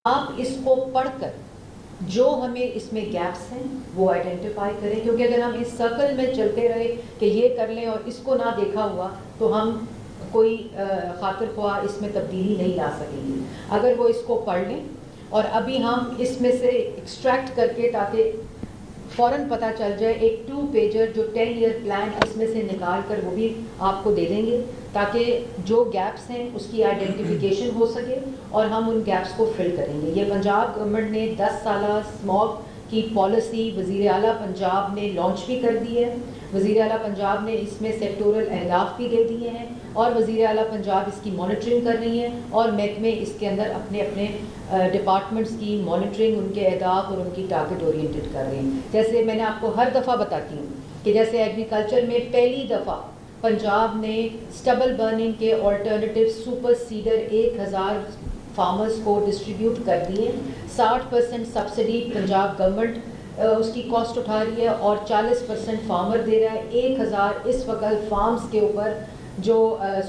آپ اس کو پڑھ کر جو ہمیں اس میں گیپس ہیں وہ آئیڈینٹیفائی کریں، کیونکہ اگر ہم اس سرکل میں چلتے رہے کہ یہ کر لیں اور اس کو نہ دیکھا ہوا تو ہم کوئی خاطر خواہ اس میں تبدیلی نہیں لا سکیں گے. اگر وہ اس کو پڑھ لیں اور ابھی ہم اس میں سے ایکسٹریکٹ کر کے تاکہ فوراً پتہ چل جائے، ایک 2 پیجر جو 10 ایئر پلان اس میں سے نکال کر وہ بھی آپ کو دے دیں گے تاکہ جو گیپس ہیں اس کی آئیڈینٹیفیکیشن ہو سکے اور ہم ان گیپس کو فل کریں گے. یہ پنجاب گورنمنٹ نے 10 سالہ اسموگ کی پالیسی وزیر اعلیٰ پنجاب نے لانچ بھی کر دی ہے. وزیر اعلیٰ پنجاب نے اس میں سیکٹورل اہداف بھی دے دیے ہیں اور وزیر اعلیٰ پنجاب اس کی مانیٹرنگ کر رہی ہیں اور محکمے اس کے اندر اپنے اپنے ڈپارٹمنٹس کی مانیٹرنگ، ان کے اہداف اور ان کی ٹارگٹ اورینٹڈ کر رہے ہیں. جیسے میں نے آپ کو ہر دفعہ بتاتی ہوں کہ جیسے ایگریکلچر میں پہلی دفعہ پنجاب نے اسٹبل برننگ کے آلٹرنیٹیو سپر سیڈر 1000 فارمرز کو ڈسٹریبیوٹ کر دیے. 60% سبسڈی پنجاب گورنمنٹ اس کی کاسٹ اٹھا رہی ہے اور 40% فارمر دے رہا ہے. 1000 اس وقت فارمز کے اوپر جو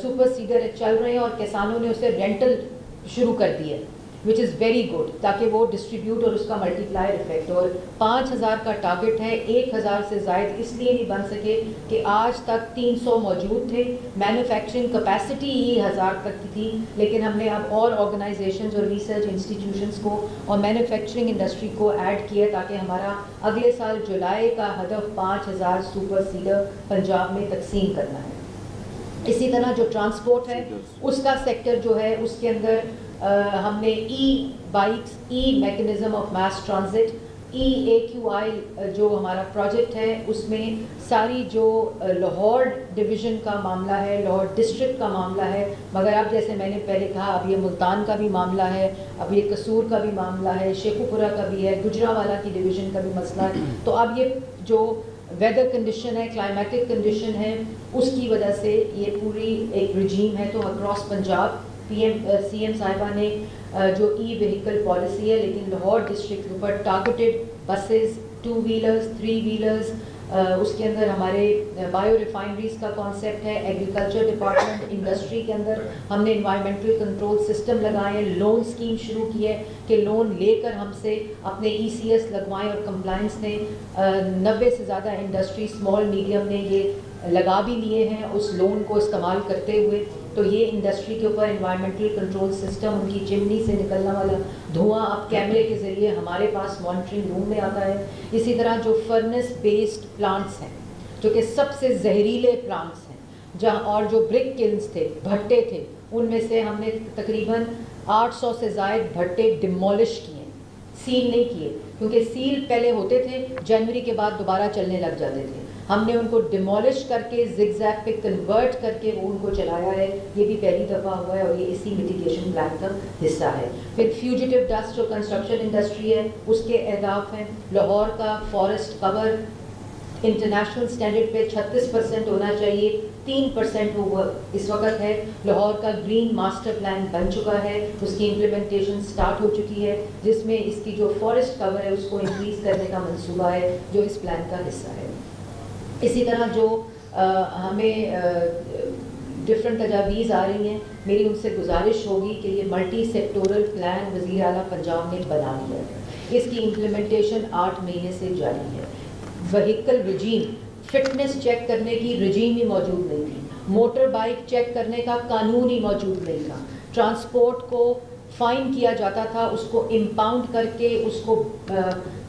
سپر سیڈر چل رہے ہیں اور کسانوں نے اسے رینٹل شروع کر دی ہے، وچ از ویری گڈ، تاکہ وہ ڈسٹریبیوٹ اور اس کا ملٹی پلائر افیکٹ. اور 5000 کا ٹارگٹ ہے. 1000 سے زائد اس لیے نہیں بن سکے کہ آج تک 300 موجود تھے. مینوفیکچرنگ کیپیسٹی ہی 1000 تک کی تھی، لیکن ہم نے اب اور آرگنائزیشنز اور ریسرچ انسٹیٹیوشنز کو اور مینوفیکچرنگ انڈسٹری کو ایڈ کیا تاکہ ہمارا اگلے سال جولائی کا ہدف 5000 سپر سیڈر پنجاب میں تقسیم کرنا ہے. اسی طرح جو ٹرانسپورٹ ہے اس کا سیکٹر جو ہے اس کے اندر ہم نے e bikes, e mechanism of mass transit, EAQI جو ہمارا پروجیکٹ ہے اس میں ساری جو لاہور ڈویژن کا معاملہ ہے، لاہور ڈسٹرکٹ کا معاملہ ہے، مگر اب جیسے میں نے پہلے کہا اب یہ ملتان کا بھی معاملہ ہے، اب یہ قصور کا بھی معاملہ ہے، شیخوپورہ کا بھی ہے، گجرانوالہ کی ڈویژن کا بھی مسئلہ ہے. تو اب یہ جو ویدر کنڈیشن ہے، کلائمیٹک کنڈیشن ہے، اس کی وجہ سے یہ پوری ایک رجیم ہے. تو اکراس پنجاب سی ایم صاحبہ نے جو ای وہیکل پالیسی ہے، لیکن لاہور ڈسٹرکٹ کے اوپر ٹارگیٹڈ بسز، 2 ویلرز، 3 ویلرز، اس کے اندر ہمارے بایو ریفائنریز کا کانسیپٹ ہے. ایگریکلچر ڈپارٹمنٹ انڈسٹری کے اندر ہم نے انوائرمنٹل کنٹرول سسٹم لگائے ہیں. لون اسکیم شروع کی ہے کہ لون لے کر ہم سے اپنے ECS لگوائیں اور کمپلائنس نے 90 سے زیادہ انڈسٹری اسمال میڈیم نے یہ لگا بھی لیے ہیں اس لون کو استعمال کرتے ہوئے. تو یہ انڈسٹری کے اوپر انوائرمنٹل کنٹرول سسٹم، ان کی چمنی سے نکلنے والا دھواں اب کیمرے کے ذریعے ہمارے پاس مانیٹرنگ روم میں آتا ہے. اسی طرح جو فرنس بیسڈ پلانٹس ہیں جو کہ سب سے زہریلے پلانٹس ہیں، جہاں اور جو برک کلنز تھے، بھٹے تھے، ان میں سے ہم نے تقریباً 800 سے زائد بھٹے ڈیمولش کیے، سیل نہیں کیے، کیونکہ سیل پہلے ہوتے تھے جنوری کے بعد دوبارہ چلنے لگ جاتے تھے. ہم نے ان کو ڈیمولش کر کے زگ زیگ پہ کنورٹ کر کے وہ ان کو چلایا ہے. یہ بھی پہلی دفعہ ہوا ہے اور یہ اسی میٹیگیشن پلان کا حصہ ہے. پھر فیوجیٹو ڈسٹ جو کنسٹرکشن انڈسٹری ہے اس کے اہداف ہیں. لاہور کا فارسٹ کور انٹرنیشنل اسٹینڈرڈ پہ 36% ہونا چاہیے، 3% وہ اس وقت ہے. لاہور کا گرین ماسٹر پلان بن چکا ہے، اس کی امپلیمنٹیشن سٹارٹ ہو چکی ہے، جس میں اس کی جو فارسٹ کور ہے اس کو انکریز کرنے کا منصوبہ ہے جو اس پلان کا حصہ ہے. اسی طرح جو ہمیں ڈفرینٹ تجاویز آ رہی ہیں، میری ان سے گزارش ہوگی کہ یہ ملٹی سیکٹورل پلان وزیر اعلیٰ پنجاب نے بنا لیا ہے. اس کی امپلیمنٹیشن 8 مہینے سے جاری ہے. وہیکل رجیم، فٹنس چیک کرنے کی رجیم ہی موجود نہیں تھی، موٹر بائک چیک کرنے کا قانون ہی موجود نہیں تھا، ٹرانسپورٹ کو فائن کیا جاتا تھا، اس کو امپاؤنڈ کر کے اس کو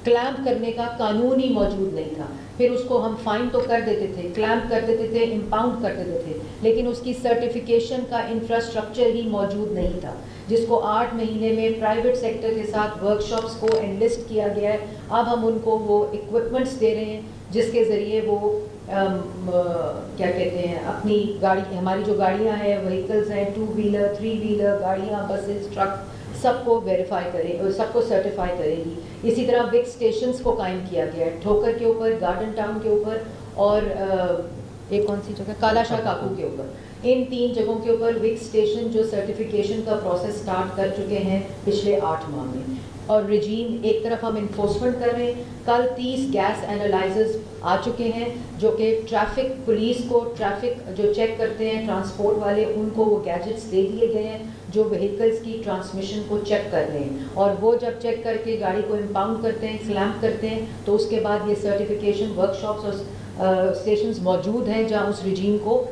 کلیمپ کرنے کا قانون ہی موجود نہیں تھا. پھر اس کو ہم فائن تو کر دیتے تھے، کلیمپ کر دیتے تھے، امپاؤنڈ کر دیتے تھے، لیکن اس کی سرٹیفیکیشن کا انفراسٹرکچر ہی موجود نہیں تھا، جس کو 8 مہینے میں پرائیویٹ سیکٹر کے ساتھ ورکشاپس کو انلسٹ کیا گیا ہے. اب ہم ان کو وہ اکوپمنٹس دے رہے ہیں جس کے ذریعے وہ کیا کہتے ہیں اپنی گاڑی، ہماری جو گاڑیاں ہیں، وہیکلز ہیں، 2 ویلر، 3 ویلر گاڑیاں، بسز، ٹرک، سب کو ویریفائی کریں، سب کو سرٹیفائی کرے گی. اسی طرح وک اسٹیشنز کو قائم کیا گیا ہے، ٹھوکر کے اوپر، گارڈن ٹاؤن کے اوپر اور ایک کون سی جگہ، کالا شاہ کاکو کے اوپر. ان 3 جگہوں کے اوپر وک اسٹیشن جو سرٹیفیکیشن کا پروسیس سٹارٹ کر چکے ہیں پچھلے 8 ماہ میں. اور رجیم ایک طرف ہم انفورسمنٹ کر رہے ہیں. کل 30 گیس اینالائزرز آ چکے ہیں جو کہ ٹریفک پولیس کو، ٹریفک جو چیک کرتے ہیں ٹرانسپورٹ والے، ان کو وہ گیجٹس دے دیے گئے ہیں جو وہیکلس کی ٹرانسمیشن کو چیک کر لیں, اور وہ جب چیک کر کے گاڑی کو امپاؤنڈ کرتے ہیں, کلیمپ کرتے ہیں, تو اس کے بعد یہ سرٹیفیکیشن ورک شاپس اور اسٹیشنز موجود ہیں جہاں اس رجیم کو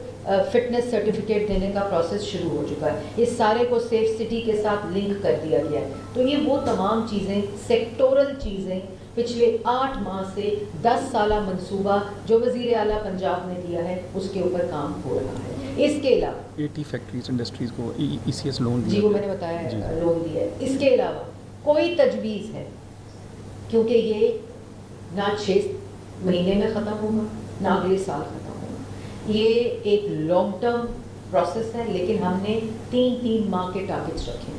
فٹنس سرٹیفکیٹ دینے کا پروسیس شروع ہو چکا ہے. اس سارے کو سیف سٹی کے ساتھ لنک کر دیا گیا ہے. تو یہ وہ تمام چیزیں, سیکٹورل چیزیں, پچھلے 8 ماہ سے 10 سالہ منصوبہ جو وزیر اعلیٰ پنجاب نے دیا ہے اس کے اوپر کام ہو رہا ہے. اس کے علاوہ 80 فیکٹریز انڈسٹریز کو ECS لون دیا. جی وہ میں نے بتایا ہے, لون دیا ہے. اس کے علاوہ کوئی تجویز ہے, کیونکہ یہ نہ 6 مہینے میں ختم ہوگا نہ اگلے سال ختم ہوگا, یہ ایک لانگ ٹرم پروسیس ہے, لیکن ہم نے 3 ماہ کے ٹارگٹس رکھے ہیں.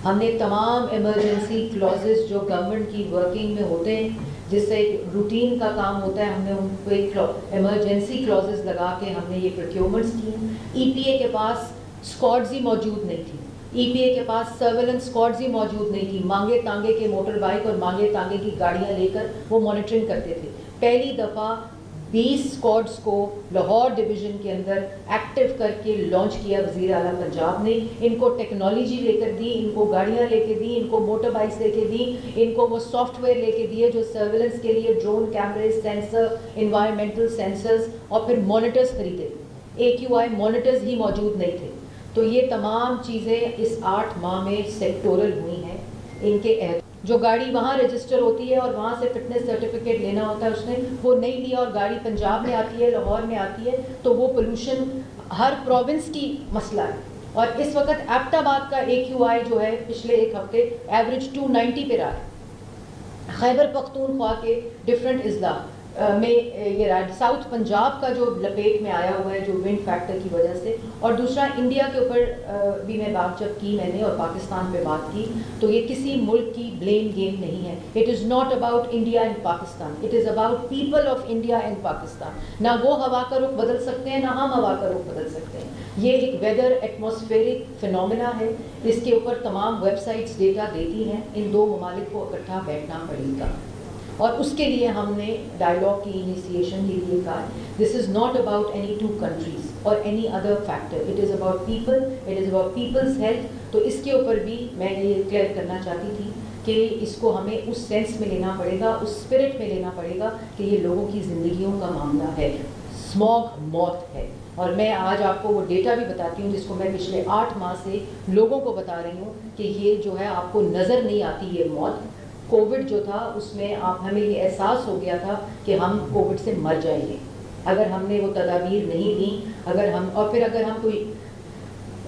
ہم نے تمام ایمرجنسی کلازز جو گورنمنٹ کی ورکنگ میں ہوتے ہیں, جس سے ایک روٹین کا کام ہوتا ہے, ہم نے ان کو ایک ایمرجنسی کلازز لگا کے ہم نے یہ پروکیورمنٹس کی ہیں. EPA کے پاس اسکواڈز ہی موجود نہیں تھی, EPA کے پاس سرویلنس اسکواڈز ہی موجود نہیں تھی. مانگے تانگے کے موٹر بائک اور مانگے تانگے کی گاڑیاں لے کر وہ مانیٹرنگ کرتے تھے. پہلی دفعہ 20 اسکواڈس کو لاہور ڈویژن کے اندر ایکٹیو کر کے لانچ کیا وزیر اعلیٰ پنجاب نے. ان کو ٹیکنالوجی لے کر دی, ان کو گاڑیاں لے کے دی, ان کو موٹر بائکس لے کے دی, ان کو وہ سافٹ ویئر لے کے دیے جو سرویلنس کے لیے ڈرون کیمرے, سینسر, انوائرمنٹل سینسرز اور پھر مانیٹرز خریدے. AQI مانیٹرز ہی موجود نہیں تھے. تو یہ تمام چیزیں اس 8 ماہ میں سیکٹورل ہوئی ہیں. ان کے جو گاڑی وہاں رجسٹر ہوتی ہے اور وہاں سے فٹنس سرٹیفکیٹ لینا ہوتا ہے, اس نے وہ نہیں لیا اور گاڑی پنجاب میں آتی ہے, لاہور میں آتی ہے, تو وہ پولوشن ہر پروونس کی مسئلہ ہے. اور اس وقت ایبٹ آباد کا AQI جو ہے پچھلے ایک ہفتے ایوریج 290 پہ رہا ہے. خیبر پختونخوا کے ڈفرینٹ اضلاع میں یہ ساؤتھ پنجاب کا جو لپیٹ میں آیا ہوا ہے جو ونڈ فیکٹر کی وجہ سے. اور دوسرا انڈیا کے اوپر بھی میں بات جب کی میں نے اور پاکستان پہ بات کی, تو یہ کسی ملک کی بلیم گیم نہیں ہے. It is not about India and Pakistan, it is about people of India and Pakistan. نہ وہ ہوا کا رخ بدل سکتے ہیں نہ ہم ہوا کا رخ بدل سکتے ہیں. یہ ایک ویدر ایٹماسفیرک فنومینا ہے. اس کے اوپر تمام ویب سائٹس ڈیٹا دیتی ہیں. ان 2 ممالک کو اکٹھا بیٹھنا پڑے گا, اور اس کے لیے ہم نے ڈائلاگ کی انیشیشن کے لیے کہا this is not about any 2 countries اور any other factor, it is about people, it is about people's health. تو اس کے اوپر بھی میں یہ کلیئر کرنا چاہتی تھی کہ اس کو ہمیں اس سینس میں لینا پڑے گا, اس اسپرٹ میں لینا پڑے گا کہ یہ لوگوں کی زندگیوں کا معاملہ ہے. اسموگ موت ہے. اور میں آج آپ کو وہ ڈیٹا بھی بتاتی ہوں جس کو میں پچھلے 8 ماہ سے لوگوں کو بتا رہی ہوں کہ یہ جو ہے آپ کو نظر نہیں آتی یہ موت. کووڈ جو تھا اس میں ہمیں یہ احساس ہو گیا تھا کہ ہم کووڈ سے مر جائیں گے اگر ہم نے وہ تدابیر نہیں دیں, اگر ہم کوئی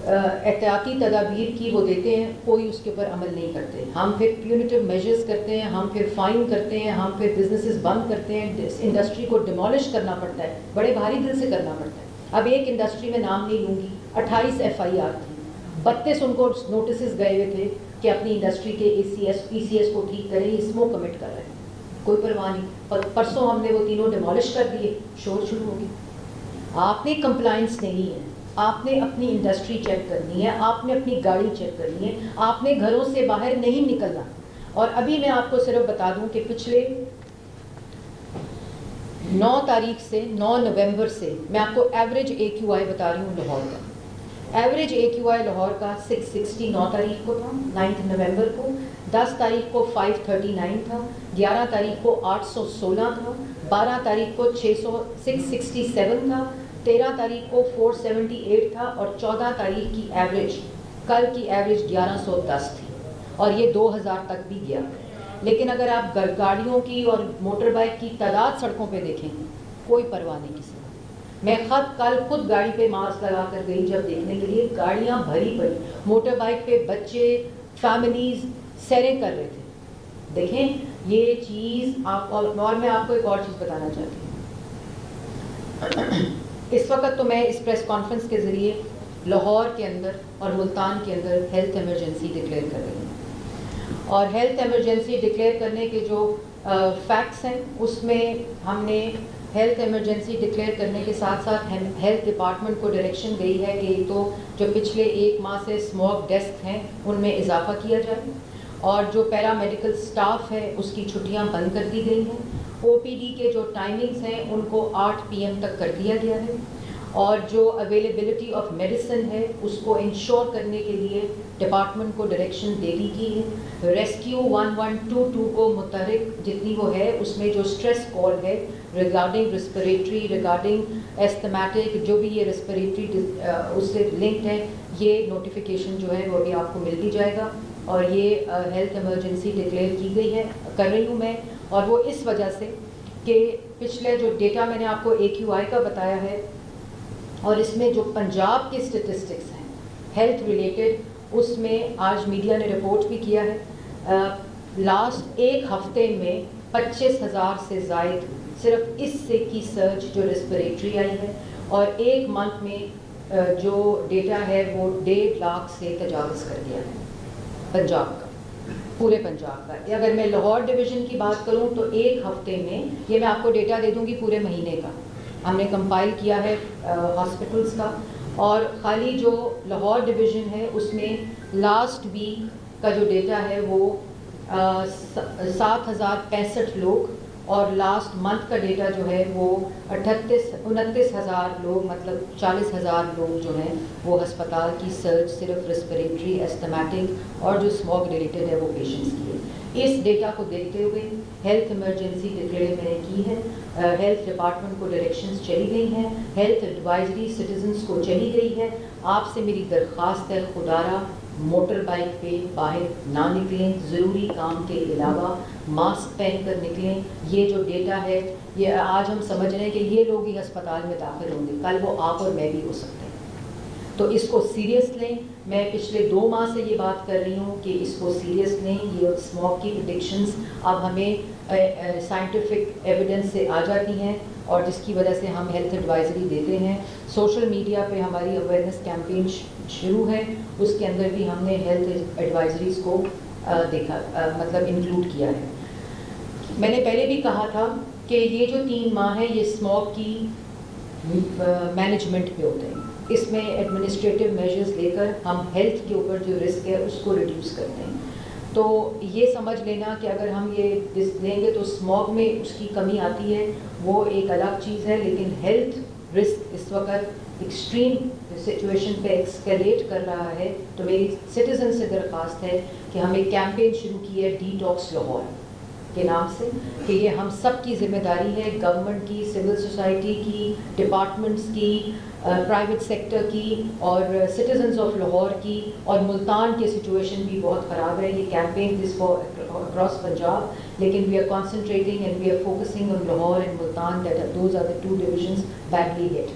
احتیاطی تدابیر کی وہ دیتے ہیں, کوئی اس کے اوپر عمل نہیں کرتے. ہم پھر پیونیٹیو میجرز کرتے ہیں, ہم پھر فائن کرتے ہیں, ہم پھر بزنسز بند کرتے ہیں, انڈسٹری کو ڈیمولش کرنا پڑتا ہے, بڑے بھاری دل سے کرنا پڑتا ہے. اب ایک انڈسٹری میں نام نہیں لوں گی, 28 FIR تھی, 32 ان کو نوٹسز گئے ہوئے تھے کہ اپنی انڈسٹری کے ECS کو ٹھیک کریں, اسموک کمٹ کر رہے ہیں, کوئی پرواہ نہیں. پرسوں ہم نے وہ تینوں ڈیمولش کر دیے, شور شروع ہو گیا. آپ نے کمپلائنس نہیں ہے, آپ نے اپنی انڈسٹری چیک کرنی ہے, آپ نے اپنی گاڑی چیک کرنی ہے, آپ نے گھروں سے باہر نہیں نکلنا. اور ابھی میں آپ کو صرف بتا دوں کہ پچھلے 9 تاریخ سے 9 نومبر سے میں آپ کو ایوریج AQI بتا رہی ہوں لاہور کا. ایوریج AQI لاہور کا 660 9 تاریخ کو تھا, 9 نومبر کو. 10 تاریخ کو 539 تھا, 11 تاریخ کو 816 تھا, 12 تاریخ کو 667 تھا, 13 تاریخ کو 478 تھا, اور 14 تاریخ کی ایوریج, کل کی ایوریج 1110 تھی, اور یہ 2000 تک بھی گیا. لیکن اگر آپ گاڑیوں کی اور موٹر بائک کی تعداد سڑکوں پہ دیکھیں, کوئی پرواہ نہیں کسی. میں کل خود گاڑی پہ ماسک لگا کر گئی جب دیکھنے کے لیے, گاڑیاں بھری پڑی, موٹر بائک پہ بچے, فیملیز سیریں کر رہے تھے. دیکھیں یہ چیز آپ, اور میں آپ کو ایک اور چیز بتانا چاہتی ہوں. اس وقت تو میں اس پریس کانفرنس کے ذریعے لاہور کے اندر اور ملتان کے اندر ہیلتھ ایمرجنسی ڈکلیئر کر رہی ہوں, اور ہیلتھ ایمرجنسی ڈکلیئر کرنے کے جو فیکٹس ہیں اس میں ہم نے ہیلتھ ایمرجنسی ڈکلیئر کرنے کے ساتھ ساتھ ہیلتھ ڈپارٹمنٹ کو ڈائریکشن گئی ہے کہ تو جو پچھلے 1 ماہ سے اسموک ڈیتھس ہیں ان میں اضافہ کیا جائے, اور جو پیرا میڈیکل سٹاف ہے اس کی چھٹیاں بند کر دی گئی ہیں. OPD کے جو ٹائمنگز ہیں ان کو 8 PM تک کر دیا گیا ہے, اور جو اویلیبلٹی آف میڈیسن ہے اس کو انشور کرنے کے لیے ڈپارٹمنٹ کو ڈائریکشن دے دی گئی ہے. ریسکیو 1122 کو متحرک جتنی وہ ہے اس میں جو اسٹریس کال ہے ریگارڈنگ ریسپریٹری ریگارڈنگ ایستھمیٹک جو بھی یہ ریسپریٹری اس سے لنکڈ ہے, یہ نوٹیفیکیشن جو ہے وہ بھی آپ کو ملتی جائے گا. اور یہ ہیلتھ ایمرجنسی ڈکلیئر کی گئی ہے کر رہی ہوں میں, اور وہ اس وجہ سے کہ پچھلے جو ڈیٹا میں نے آپ کو AQI کا بتایا ہے اور اس میں جو پنجاب کے اسٹیٹسٹکس ہیں ہیلتھ ریلیٹڈ, اس میں آج میڈیا نے رپورٹ بھی کیا ہے لاسٹ ایک ہفتے میں 25,000 سے زائد صرف اس سے کی سرچ جو ریسپریٹری آئی ہے, اور ایک منتھ میں جو ڈیٹا ہے وہ 1.5 لاکھ سے تجاوز کر گیا ہے پنجاب کا, پورے پنجاب کا. اگر میں لاہور ڈویژن کی بات کروں تو ایک ہفتے میں, یہ میں آپ کو ڈیٹا دے دوں گی پورے مہینے کا, ہم نے کمپائل کیا ہے ہاسپٹلس کا, اور خالی جو لاہور ڈویژن ہے اس میں لاسٹ ویک کا جو ڈیٹا ہے وہ 7,065 لوگ, اور لاسٹ منتھ کا ڈیٹا جو ہے وہ 29,000 لوگ, مطلب 40,000 لوگ جو ہیں وہ ہسپتال کی سرچ صرف ریسپریٹری ایستھمیٹک اور جو اسموگ ریلیٹڈ ہے وہ پیشنٹس کی ہے. اس ڈیٹا کو دیکھتے ہوئے ہیلتھ ایمرجنسی ڈکلیئر میں نے کی ہے, ہیلتھ ڈپارٹمنٹ کو ڈائریکشنز چلی گئی ہیں, ہیلتھ ایڈوائزری سٹیزنس کو چلی گئی ہے. آپ سے میری درخواست ہے خدارہ موٹر بائک پہ باہر نہ نکلیں, ضروری کام کے علاوہ ماسک پہن کر نکلیں. یہ جو ڈیٹا ہے یہ آج ہم سمجھ رہے ہیں کہ یہ لوگ ہی ہسپتال میں داخل ہوں گے, کل وہ آپ اور میں بھی ہو سکتے ہیں, تو اس کو سیریس لیں. میں پچھلے 2 ماہ سے یہ بات کر رہی ہوں کہ اس کو سیریس لیں. یہ اسموگ کی پریڈکشنز اب ہمیں سائنٹیفک ایویڈنس سے آ جاتی ہیں, اور جس کی وجہ سے ہم ہیلتھ ایڈوائزری دیتے ہیں. سوشل میڈیا پہ ہماری اویئرنیس کیمپین شروع ہے, اس کے اندر بھی ہم نے ہیلتھ ایڈوائزریز کو دیکھا, مطلب انکلوڈ کیا ہے. میں نے پہلے بھی کہا تھا کہ یہ جو 3 ماہ ہے یہ اسموگ کی مینجمنٹ پہ ہوتے ہیں. اس میں ایڈمنسٹریٹو میجرز لے کر ہم ہیلتھ کے اوپر جو رسک ہے اس کو ریڈیوس کرتے ہیں. تو یہ سمجھ لینا کہ اگر ہم یہ لیں گے تو اسموگ میں اس کی کمی آتی ہے, وہ ایک الگ چیز ہے, لیکن ہیلتھ رسک اس وقت ایکسٹریم سچویشن پہ ایکسکیلیٹ کر رہا ہے. تو میری سٹیزن سے درخواست ہے کہ ہم ایک کیمپین شروع کی ہے ڈی ٹاکس لاہور کے نام سے, کہ یہ ہم سب کی ذمہ داری ہے, گورنمنٹ کی, سول سوسائٹی کی, ڈپارٹمنٹس کی, پرائیویٹ سیکٹر کی, اور سٹیزنز آف لاہور کی. اور ملتان کی سچویشن بھی بہت خراب ہے. یہ campaign is for across Punjab, لیکن we are concentrating and we are focusing on Lahore and Multan, that those are the 2 divisions badly hit.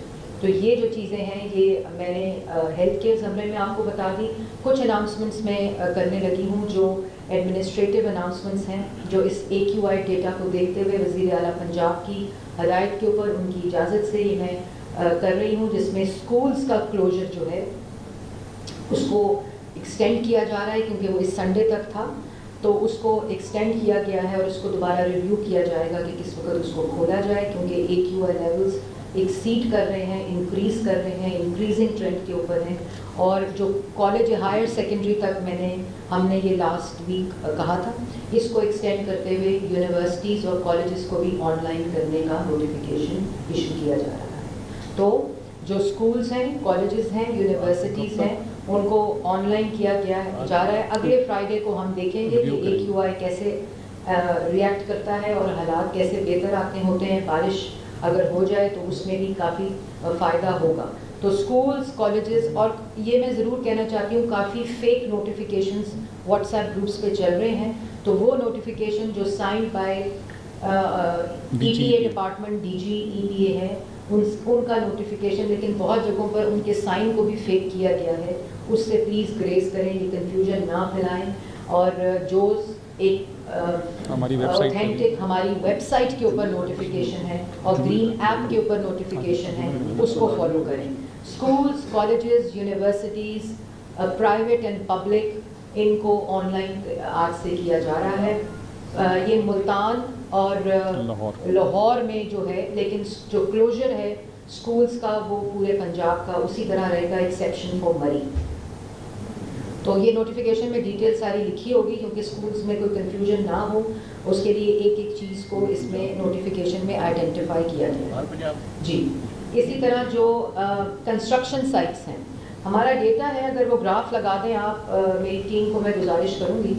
تو یہ جو چیزیں ہیں یہ میں نے ہیلتھ کیئر زمرے میں آپ کو بتا دی. کچھ اناؤنسمنٹس میں کرنے لگی ہوں جو ایڈمنسٹریٹو اناؤنسمنٹس ہیں, جو اس AQI ڈیٹا کو دیکھتے ہوئے وزیر اعلیٰ پنجاب کی ہدایت کے اوپر ان کی اجازت سے یہ میں کر رہی ہوں, جس میں اسکولس کا کلوجر جو ہے اس کو ایکسٹینڈ کیا جا رہا ہے, کیونکہ وہ اس سنڈے تک تھا, تو اس کو ایکسٹینڈ کیا گیا ہے, اور اس کو دوبارہ ریویو کیا جائے گا کہ کس وقت اس کو کھولا جائے, کیونکہ AQI لیولز ایکسیڈ کر رہے ہیں, انکریز کر رہے ہیں, انکریزنگ ٹرینڈ کے اوپر ہیں. اور جو کالج ہائر سیکنڈری تک ہم نے یہ لاسٹ ویک کہا تھا, اس کو ایکسٹینڈ کرتے ہوئے یونیورسٹیز اور کالجز کو بھی آن لائن کرنے کا نوٹیفیکیشن ایشو کیا جا رہا ہے. تو جو اسکولز ہیں, کالجز ہیں, یونیورسٹیز ہیں, ان کو آن لائن کیا گیا جا رہا ہے. اگلے فرائیڈے کو ہم دیکھیں گے کہ AQI کیسے ریئیکٹ کرتا ہے اور حالات کیسے بہتر آتے ہوتے ہیں. بارش اگر ہو جائے تو اس میں بھی کافی فائدہ ہوگا. تو اسکولز, کالجز, اور یہ میں ضرور کہنا چاہتی ہوں کافی fake notifications WhatsApp groups پہ چل رہے ہیں, تو وہ نوٹیفیکیشن جو sign by EPA department, DG EPA ہے, ان کا نوٹیفیکیشن, لیکن بہت جگہوں پر ان کے سائن کو بھی فیک کیا گیا ہے. اس سے پلیز گریز کریں, یہ کنفیوژن نہ پھیلائیں. اور جو ایک اوتھینٹک ہماری ویب سائٹ کے اوپر نوٹیفیکیشن ہے اور گرین ایپ کے اوپر نوٹیفیکیشن ہے, اس کو فالو کریں. Schools, colleges, universities, private and public, ان کو آن لائن آج سے کیا جا رہا ہے. یہ ملتان اور لاہور میں جو ہے, لیکن جو کلوجر ہے اسکولز کا وہ پورے پنجاب کا اسی طرح رہے گا, ایکسیپشن فار مری. تو یہ نوٹیفیکیشن میں ڈیٹیل ساری لکھی ہوگی, کیونکہ اسکولز میں کوئی کنفیوژن نہ ہو, اس کے لیے ایک ایک چیز کو اس میں نوٹیفیکیشن میں آئیڈینٹیفائی کیا جائے. جی اسی طرح جو کنسٹرکشن سائٹس ہیں، ہمارا ڈیٹا ہے، اگر وہ گراف لگا دیں آپ، میری ٹیم کو میں گزارش کروں گی.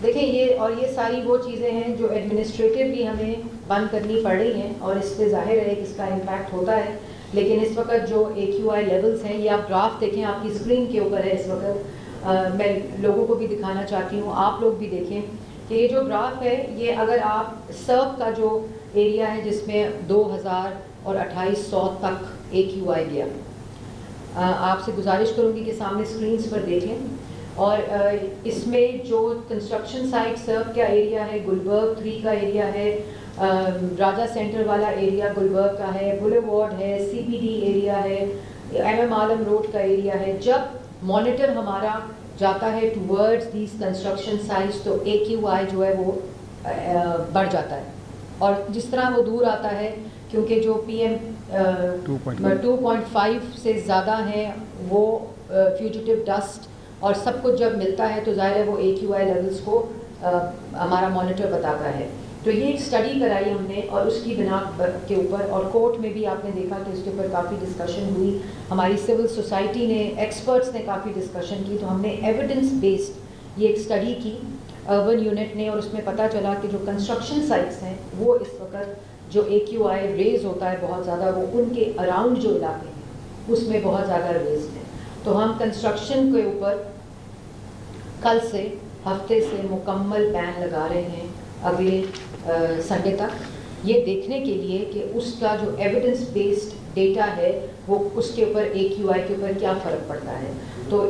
دیکھیں یہ ساری وہ چیزیں ہیں جو ایڈمنسٹریٹولی ہمیں بند کرنی پڑ رہی ہیں، اور اس پہ ظاہر ہے کہ اس کا امپیکٹ ہوتا ہے. لیکن اس وقت جو AQI لیولز ہیں، یہ آپ گراف دیکھیں، آپ کی اسکرین کے اوپر ہے اس وقت. میں لوگوں کو بھی دکھانا چاہتی ہوں، آپ لوگ بھی دیکھیں کہ یہ جو گراف ہے، یہ اگر آپ سرو کا جو ایریا ہے جس میں 2000 اور 2800 تک AQI گیا، آپ سے گزارش کروں گی کہ سامنے اسکرینس پر دیکھیں. اور اس میں جو کنسٹرکشن سائٹ سرو کا ایریا ہے، گلبرگ 3 کا ایریا ہے، راجہ سینٹر والا ایریا گلبرگ کا ہے، بولیوارڈ ہے، CBD ایریا ہے، MM عالم روڈ کا ایریا ہے. جب مانیٹر ہمارا جاتا ہے ٹورڈز دیز کنسٹرکشن سائٹس تو AQI جو ہے وہ بڑھ جاتا ہے. اور جس طرح وہ دور آتا ہے، کیونکہ جو PM 2.5 سے زیادہ ہیں وہ فیوجیٹیو ڈسٹ اور سب کچھ جب ملتا ہے تو ظاہر ہے وہ AQI لیولز کو ہمارا مانیٹر بتاتا ہے. تو یہ ایک اسٹڈی کرائی ہم نے، اور اس کی بنا کے اوپر، اور کورٹ میں بھی آپ نے دیکھا کہ اس کے اوپر کافی ڈسکشن ہوئی. ہماری سول سوسائٹی نے، ایکسپرٹس نے کافی ڈسکشن کی. تو ہم نے ایویڈنس بیسڈ یہ ایک اسٹڈی کی اربن یونٹ نے، اور اس میں پتہ چلا کہ جو کنسٹرکشن سائٹس ہیں وہ اس وقت جو AQI ریز ہوتا ہے بہت زیادہ، وہ ان کے اراؤنڈ جو علاقے ہیں اس میں بہت زیادہ ریزڈ ہیں. تو ہم کنسٹرکشن کے اوپر کل سے ہفتے سے مکمل بین لگا رہے ہیں اگلے سنڈے تک، یہ دیکھنے کے لیے کہ اس کا جو ایویڈنس بیسڈ ڈیٹا ہے وہ اس کے اوپر AQI کے اوپر کیا فرق پڑتا ہے. تو